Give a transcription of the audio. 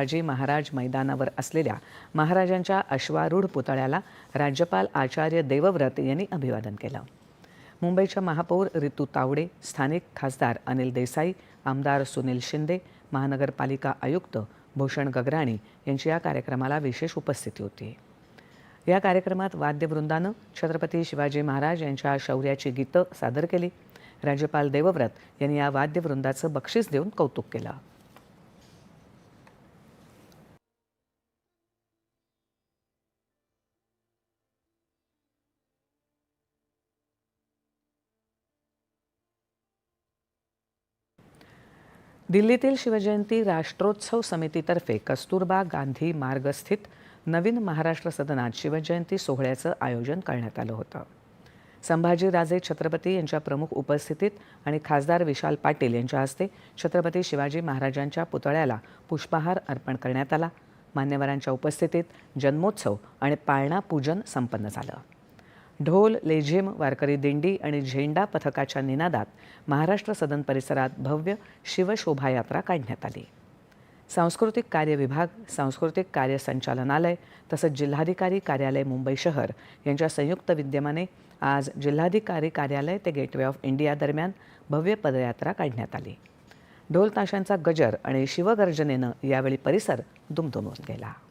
शिवाजी महाराज मैदानावर असलेल्या महाराजांच्या अश्वारूढ पुतळ्याला राज्यपाल आचार्य देवव्रत यांनी अभिवादन केलं. मुंबईच्या महापौर रितू तावडे, स्थानिक खासदार अनिल देसाई, आमदार सुनील शिंदे, महानगरपालिका आयुक्त भूषण गगराणी यांची या कार्यक्रमाला विशेष उपस्थिती होती. या कार्यक्रमात वाद्यवृंदानं छत्रपती शिवाजी महाराज यांच्या शौर्याची गीतं सादर केली. राज्यपाल देवव्रत यांनी या वाद्यवृंदाचं बक्षीस देऊन कौतुक केलं. दिल्लीतील शिवजयंती राष्ट्रोत्सव समितीतर्फे कस्तुरबा गांधी मार्ग स्थित नवीन महाराष्ट्र सदनात शिवजयंती सोहळ्याचं आयोजन करण्यात आलं होतं. संभाजीराजे छत्रपती यांच्या प्रमुख उपस्थितीत आणि खासदार विशाल पाटील यांच्या हस्ते छत्रपती शिवाजी महाराजांच्या पुतळ्याला पुष्पहार अर्पण करण्यात आला. मान्यवरांच्या उपस्थितीत जन्मोत्सव आणि पाळणा पूजन संपन्न झालं. ढोल, लेझिम, वारकरी दिंडी आणि झेंडा पथकाच्या निनादात महाराष्ट्र सदन परिसरात भव्य शिवशोभायात्रा काढण्यात आली. सांस्कृतिक कार्य विभाग, सांस्कृतिक कार्य संचालनालय तसंच जिल्हाधिकारी कार्यालय मुंबई शहर यांच्या संयुक्त विद्यमाने आज जिल्हाधिकारी कार्यालय ते गेटवे ऑफ इंडिया दरम्यान भव्य पदयात्रा काढण्यात आली. ढोल ताशांचा गजर आणि शिवगर्जनेनं यावेळी परिसर दुमदुमून गेला.